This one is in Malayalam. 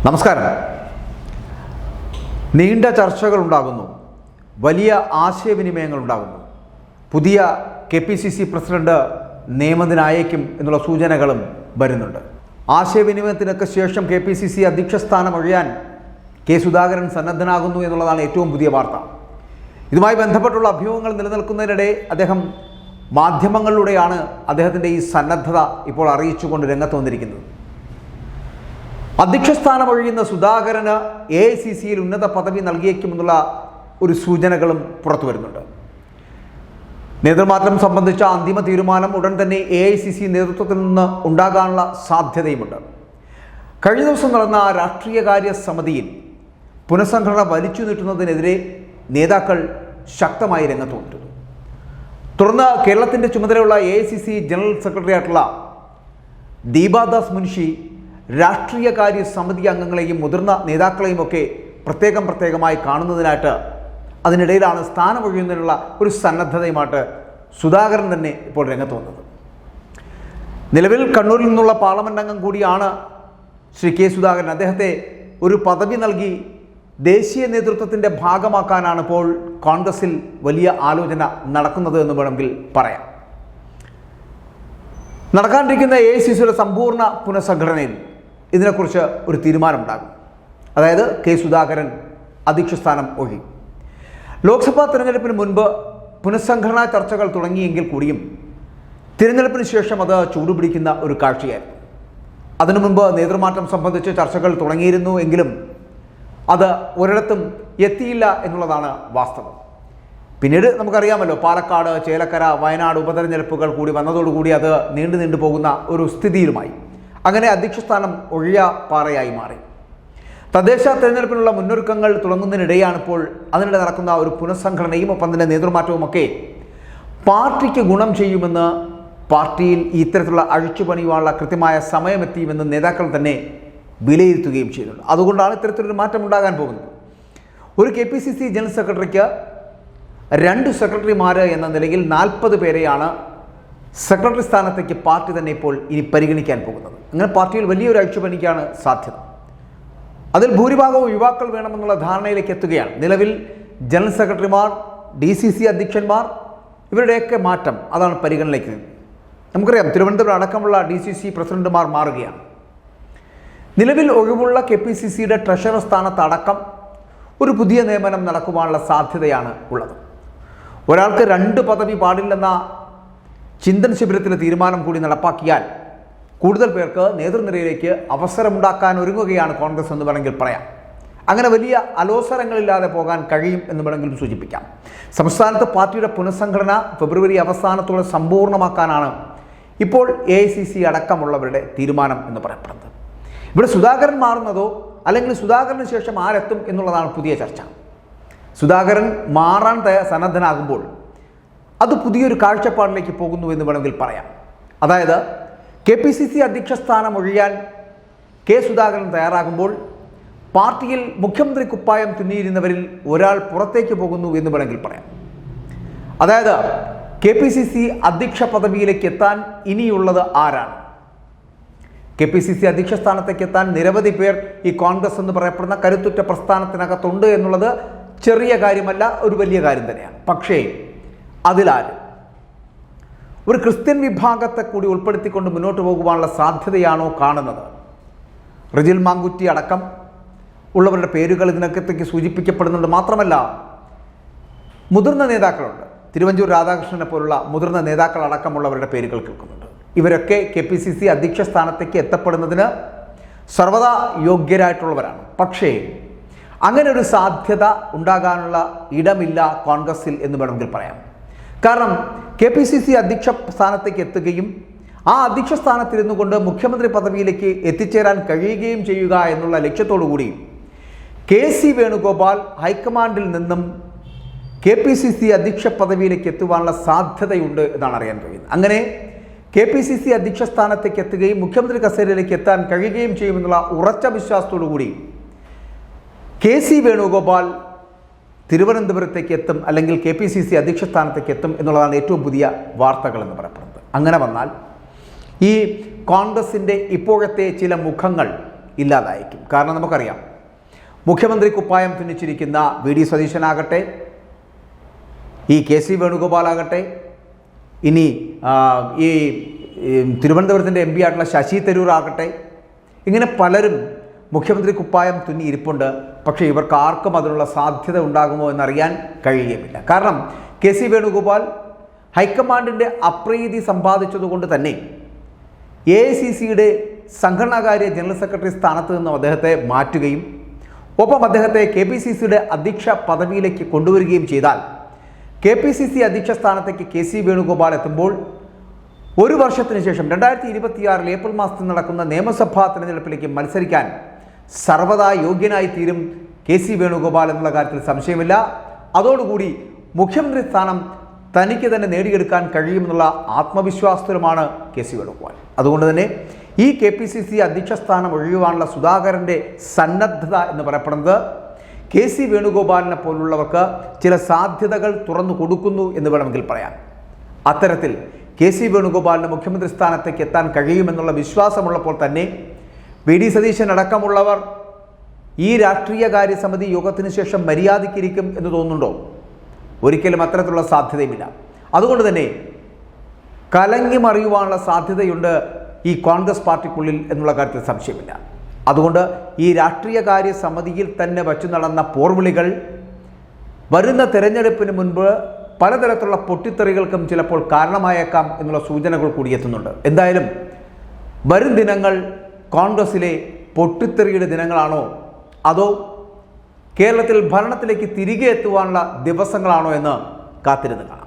നമസ്കാരം. നീണ്ട ചർച്ചകൾ ഉണ്ടാകുന്നു, വലിയ ആശയവിനിമയങ്ങൾ ഉണ്ടാകുന്നു. പുതിയ KPCC പ്രസിഡന്റ് നിയമനത്തിനയക്കും എന്നുള്ള സൂചനകളും വരുന്നുണ്ട്. ആശയവിനിമയത്തിനൊക്കെ ശേഷം KPCC അധ്യക്ഷ സ്ഥാനം ഒഴിയാൻ കെ സുധാകരൻ സന്നദ്ധനാകുന്നു എന്നുള്ളതാണ് ഏറ്റവും പുതിയ വാർത്ത. ഇതുമായി ബന്ധപ്പെട്ടുള്ള അഭ്യൂഹങ്ങൾ നിലനിൽക്കുന്നതിനിടെ അദ്ദേഹം മാധ്യമങ്ങളിലൂടെയാണ് അദ്ദേഹത്തിൻ്റെ ഈ സന്നദ്ധത ഇപ്പോൾ അറിയിച്ചുകൊണ്ട് രംഗത്ത് വന്നിരിക്കുന്നത്. അധ്യക്ഷസ്ഥാനം ഒഴിയുന്ന സുധാകരന് AICCയിൽ ഉന്നത പദവി നൽകിയേക്കുമെന്നുള്ള ഒരു സൂചനകളും പുറത്തു വരുന്നുണ്ട്. നേതൃമാറ്റം സംബന്ധിച്ച അന്തിമ തീരുമാനം ഉടൻ തന്നെ AICC നേതൃത്വത്തിൽ നിന്ന് ഉണ്ടാകാനുള്ള സാധ്യതയുമുണ്ട്. കഴിഞ്ഞ ദിവസം നടന്ന രാഷ്ട്രീയകാര്യ സമിതിയിൽ പുനഃസംഘടന വലിച്ചു നീട്ടുന്നതിനെതിരെ നേതാക്കൾ ശക്തമായി രംഗത്ത് വന്നിരുന്നു. തുടർന്ന് കേരളത്തിൻ്റെ ചുമതലയുള്ള AICC ജനറൽ സെക്രട്ടറി ആയിട്ടുള്ള ദീപാദാസ് മുൻഷി രാഷ്ട്രീയകാര്യ സമിതി അംഗങ്ങളെയും മുതിർന്ന നേതാക്കളെയും ഒക്കെ പ്രത്യേകമായി കാണുന്നതിനായിട്ട് അതിനിടയിലാണ് സ്ഥാനമൊഴിയുന്നതിനുള്ള ഒരു സന്നദ്ധതയുമായിട്ട് സുധാകരൻ തന്നെ ഇപ്പോൾ രംഗത്ത് വന്നത്. നിലവിൽ കണ്ണൂരിൽ നിന്നുള്ള പാർലമെന്റ് അംഗം കൂടിയാണ് ശ്രീ കെ സുധാകരൻ. അദ്ദേഹത്തെ ഒരു പദവി നൽകി ദേശീയ നേതൃത്വത്തിൻ്റെ ഭാഗമാക്കാനാണ് ഇപ്പോൾ കോൺഗ്രസിൽ വലിയ ആലോചന നടക്കുന്നത് എന്ന് വേണമെങ്കിൽ പറയാം. നടക്കാനിരിക്കുന്ന AICCയുടെ സമ്പൂർണ്ണ പുനഃസംഘടനയിൽ ഇതിനെക്കുറിച്ച് ഒരു തീരുമാനമുണ്ടാകും. അതായത് കെ സുധാകരൻ അധ്യക്ഷ സ്ഥാനം ഒഴിയും. ലോക്സഭാ തിരഞ്ഞെടുപ്പിന് മുൻപ് പുനഃസംഘടനാ ചർച്ചകൾ തുടങ്ങിയെങ്കിൽ കൂടിയും തിരഞ്ഞെടുപ്പിന് ശേഷം അത് ചൂടുപിടിക്കുന്ന ഒരു കാഴ്ചയായിരുന്നു. അതിനു മുൻപ് നേതൃമാറ്റം സംബന്ധിച്ച് ചർച്ചകൾ തുടങ്ങിയിരുന്നു എങ്കിലും അത് ഒരിടത്തും എത്തിയില്ല എന്നുള്ളതാണ് വാസ്തവം. പിന്നീട് നമുക്കറിയാമല്ലോ, പാലക്കാട്, ചേലക്കര, വയനാട് ഉപതെരഞ്ഞെടുപ്പുകൾ കൂടി വന്നതോടുകൂടി അത് നീണ്ടു പോകുന്ന ഒരു സ്ഥിതിയിലുമായി. അങ്ങനെ അധ്യക്ഷസ്ഥാനം ഒഴിയാപ്പാറയായി മാറി. തദ്ദേശ തെരഞ്ഞെടുപ്പിനുള്ള മുന്നൊരുക്കങ്ങൾ തുടങ്ങുന്നതിനിടെയാണ് ഇപ്പോൾ അതിനിടെ നടക്കുന്ന ഒരു പുനഃസംഘടനയും ഒപ്പം തന്നെ നേതൃമാറ്റവുമൊക്കെ പാർട്ടിക്ക് ഗുണം ചെയ്യുമെന്ന്, പാർട്ടിയിൽ ഇത്തരത്തിലുള്ള അഴിച്ചുപണിയുവാനുള്ള കൃത്യമായ സമയമെത്തിയുമെന്ന് നേതാക്കൾ തന്നെ വിലയിരുത്തുകയും ചെയ്യുന്നുണ്ട്. അതുകൊണ്ടാണ് ഇത്തരത്തിലൊരു മാറ്റം ഉണ്ടാകാൻ പോകുന്നത്. ഒരു KPCC ജനറൽ സെക്രട്ടറിക്ക് 2 സെക്രട്ടറിമാർ എന്ന നിലയിൽ 40 പേരെയാണ് സെക്രട്ടറി സ്ഥാനത്തേക്ക് പാർട്ടി തന്നെ ഇപ്പോൾ ഇനി പരിഗണിക്കാൻ പോകുന്നത്. അങ്ങനെ പാർട്ടിയിൽ വലിയൊരു അഴിച്ചുപണിക്കാണ് സാധ്യത. അതിൽ ഭൂരിഭാഗവും യുവാക്കൾ വേണമെന്നുള്ള ധാരണയിലേക്ക് എത്തുകയാണ്. നിലവിൽ ജനറൽ സെക്രട്ടറിമാർ, DCC അധ്യക്ഷന്മാർ, ഇവരുടെയൊക്കെ മാറ്റം അതാണ് പരിഗണനയിലേക്ക്. നമുക്കറിയാം, തിരുവനന്തപുരം അടക്കമുള്ള DCC പ്രസിഡന്റുമാർ മാറുകയാണ്. നിലവിൽ ഒഴിവുള്ള KPCCയുടെ ട്രഷറർ സ്ഥാനത്തടക്കം ഒരു പുതിയ നിയമനം നടക്കുവാനുള്ള സാധ്യതയാണ് ഉള്ളത്. ഒരാൾക്ക് 2 പദവി പാടില്ലെന്ന ചിന്തൻ ശിബിരത്തിലെ തീരുമാനം കൂടി നടപ്പാക്കിയാൽ കൂടുതൽ പേർക്ക് നേതൃനിരയിലേക്ക് അവസരമുണ്ടാക്കാൻ ഒരുങ്ങുകയാണ് കോൺഗ്രസ് എന്ന് വേണമെങ്കിൽ പറയാം. അങ്ങനെ വലിയ അലോസരങ്ങളില്ലാതെ പോകാൻ കഴിയും എന്ന് വേണമെങ്കിലും സൂചിപ്പിക്കാം. സംസ്ഥാനത്ത് പാർട്ടിയുടെ പുനഃസംഘടന ഫെബ്രുവരി അവസാനത്തോടെ സമ്പൂർണ്ണമാക്കാനാണ് ഇപ്പോൾ AICC അടക്കമുള്ളവരുടെ തീരുമാനം എന്ന് പറയപ്പെടുന്നത്. ഇവിടെ സുധാകരൻ മാറുന്നതോ അല്ലെങ്കിൽ സുധാകരന് ശേഷം ആരെത്തും എന്നുള്ളതാണ് പുതിയ ചർച്ച. സുധാകരൻ മാറാൻ സന്നദ്ധനാകുമ്പോൾ അത് പുതിയൊരു കാഴ്ചപ്പാടിലേക്ക് പോകുന്നു എന്ന് വേണമെങ്കിൽ പറയാം. അതായത് KPCC അധ്യക്ഷ സ്ഥാനം ഒഴിയാൻ കെ സുധാകരൻ തയ്യാറാകുമ്പോൾ പാർട്ടിയിൽ മുഖ്യമന്ത്രി കുപ്പായം തുന്നിയിരുന്നവരിൽ ഒരാൾ പുറത്തേക്ക് പോകുന്നു എന്ന് വേണമെങ്കിൽ പറയാം. അതായത് KPCC അധ്യക്ഷ പദവിയിലേക്ക് എത്താൻ ഇനിയുള്ളത് ആരാണ്? KPCC അധ്യക്ഷ സ്ഥാനത്തേക്ക് എത്താൻ നിരവധി പേർ ഈ കോൺഗ്രസ് എന്ന് പറയപ്പെടുന്ന കരുത്തുറ്റ പ്രസ്ഥാനത്തിനകത്തുണ്ട് എന്നുള്ളത് ചെറിയ കാര്യമല്ല, ഒരു വലിയ കാര്യം തന്നെയാണ്. പക്ഷേ അതിലാരും ഒരു ക്രിസ്ത്യൻ വിഭാഗത്തെ കൂടി ഉൾപ്പെടുത്തിക്കൊണ്ട് മുന്നോട്ട് പോകുവാനുള്ള സാധ്യതയാണോ കാണുന്നത്? റിജിൽ മാങ്കുറ്റി അടക്കം ഉള്ളവരുടെ പേരുകൾ ഇതിനകത്തേക്ക് സൂചിപ്പിക്കപ്പെടുന്നുണ്ട്. മാത്രമല്ല, മുതിർന്ന നേതാക്കളുണ്ട്. തിരുവഞ്ചൂർ രാധാകൃഷ്ണനെ പോലുള്ള മുതിർന്ന നേതാക്കൾ അടക്കമുള്ളവരുടെ പേരുകൾ കേൾക്കുന്നുണ്ട്. ഇവരൊക്കെ KPCC അധ്യക്ഷ സ്ഥാനത്തേക്ക് എത്തപ്പെടുന്നതിന് സർവ്വതാ യോഗ്യരായിട്ടുള്ളവരാണ്. പക്ഷേ അങ്ങനെ ഒരു സാധ്യത ഉണ്ടാകാനുള്ള ഇടമില്ല കോൺഗ്രസിൽ എന്ന് വേണമെങ്കിൽ പറയാം. കാരണം KPCC അധ്യക്ഷ സ്ഥാനത്തേക്ക് എത്തുകയും ആ അധ്യക്ഷ സ്ഥാനത്തിരുന്നു കൊണ്ട് മുഖ്യമന്ത്രി പദവിയിലേക്ക് എത്തിച്ചേരാൻ കഴിയുകയും ചെയ്യുക എന്നുള്ള ലക്ഷ്യത്തോടു കൂടി KC വേണുഗോപാൽ ഹൈക്കമാൻഡിൽ നിന്നും KPCC അധ്യക്ഷ പദവിയിലേക്ക് എത്തുവാനുള്ള സാധ്യതയുണ്ട് എന്നാണ് അറിയാൻ കഴിയുന്നത്. അങ്ങനെ KPCC അധ്യക്ഷ സ്ഥാനത്തേക്ക് എത്തുകയും മുഖ്യമന്ത്രി കസേരയിലേക്ക് എത്താൻ കഴിയുകയും ചെയ്യുമെന്നുള്ള ഉറച്ച വിശ്വാസത്തോടു കൂടി KC വേണുഗോപാൽ തിരുവനന്തപുരത്തേക്ക് എത്തും, അല്ലെങ്കിൽ KPCC അധ്യക്ഷ സ്ഥാനത്തേക്ക് എത്തും എന്നുള്ളതാണ് ഏറ്റവും പുതിയ വാർത്തകൾ എന്ന് പറയപ്പെടുന്നത്. അങ്ങനെ വന്നാൽ ഈ കോൺഗ്രസിൻ്റെ ഇപ്പോഴത്തെ ചില മുഖങ്ങൾ ഇല്ലാതായിരിക്കും. കാരണം നമുക്കറിയാം, മുഖ്യമന്ത്രി കുപ്പായം തുന്നിച്ചിരിക്കുന്ന വി ഡി സതീശനാകട്ടെ, ഈ കെ സി വേണുഗോപാലാകട്ടെ, ഇനി ഈ തിരുവനന്തപുരത്തിൻ്റെ എം പി ആയിട്ടുള്ള ശശി തരൂർ ആകട്ടെ, ഇങ്ങനെ പലരും മുഖ്യമന്ത്രി കുപ്പായം തുന്നി ഇരിപ്പുണ്ട്. പക്ഷേ ഇവർക്ക് ആർക്കും അതിനുള്ള സാധ്യത ഉണ്ടാകുമോ എന്നറിയാൻ കഴിയുകയുമില്ല. കാരണം കെ സി വേണുഗോപാൽ ഹൈക്കമാൻഡിൻ്റെ അപ്രീതി സമ്പാദിച്ചതുകൊണ്ട് തന്നെ AICCയുടെ സംഘടനാകാര്യ ജനറൽ സെക്രട്ടറി സ്ഥാനത്ത് നിന്നും അദ്ദേഹത്തെ മാറ്റുകയും ഒപ്പം അദ്ദേഹത്തെ KPCCയുടെ അധ്യക്ഷ പദവിയിലേക്ക് കൊണ്ടുവരികയും ചെയ്താൽ KPCC അധ്യക്ഷ സ്ഥാനത്തേക്ക് കെ സി വേണുഗോപാൽ എത്തുമ്പോൾ ഒരു വർഷത്തിന് ശേഷം 2026 ഏപ്രിൽ മാസത്തിൽ നടക്കുന്ന നിയമസഭാ തെരഞ്ഞെടുപ്പിലേക്ക് മത്സരിക്കാൻ സർവ്വതാ യോഗ്യനായി തീരും കെ സി വേണുഗോപാൽ എന്നുള്ള കാര്യത്തിൽ സംശയമില്ല. അതോടുകൂടി മുഖ്യമന്ത്രി സ്ഥാനം തനിക്ക് തന്നെ നേടിയെടുക്കാൻ കഴിയുമെന്നുള്ള ആത്മവിശ്വാസത്തിലുമാണ് കെ സി വേണുഗോപാൽ. അതുകൊണ്ട് തന്നെ ഈ KPCC അധ്യക്ഷ സ്ഥാനം ഒഴിയുവാനുള്ള സുധാകരൻ്റെ സന്നദ്ധത എന്ന് പറയപ്പെടുന്നത് കെ സി വേണുഗോപാലിനെ പോലുള്ളവർക്ക് ചില സാധ്യതകൾ തുറന്നു കൊടുക്കുന്നു എന്ന് വേണമെങ്കിൽ പറയാം. അത്തരത്തിൽ കെ സി വേണുഗോപാലിന് മുഖ്യമന്ത്രി സ്ഥാനത്തേക്ക് എത്താൻ കഴിയുമെന്നുള്ള വിശ്വാസമുള്ളപ്പോൾ തന്നെ വി ഡി സതീശൻ അടക്കമുള്ളവർ ഈ രാഷ്ട്രീയകാര്യ സമിതി യോഗത്തിന് ശേഷം മര്യാദയ്ക്കിരിക്കും എന്ന് തോന്നുന്നുണ്ടോ? ഒരിക്കലും അത്തരത്തിലുള്ള സാധ്യതയുമില്ല. അതുകൊണ്ട് തന്നെ കലങ്ങി മറിയുവാനുള്ള സാധ്യതയുണ്ട് ഈ കോൺഗ്രസ് പാർട്ടിക്കുള്ളിൽ എന്നുള്ള കാര്യത്തിൽ സംശയമില്ല. അതുകൊണ്ട് ഈ രാഷ്ട്രീയകാര്യ സമിതിയിൽ തന്നെ വച്ചു നടന്ന പോർവിളികൾ വരുന്ന തെരഞ്ഞെടുപ്പിന് മുൻപ് പലതരത്തിലുള്ള പൊട്ടിത്തെറികൾക്കും ചിലപ്പോൾ കാരണമായേക്കാം എന്നുള്ള സൂചനകൾ കൂടി എത്തുന്നുണ്ട്. എന്തായാലും വരും ദിനങ്ങൾ കോൺഗ്രസിലെ പൊട്ടിത്തെറിയുടെ ദിനങ്ങളാണോ അതോ കേരളത്തിൽ ഭരണത്തിലേക്ക് തിരികെ എത്തുവാനുള്ള ദിവസങ്ങളാണോ എന്ന് കാത്തിരുന്ന് കാണാം.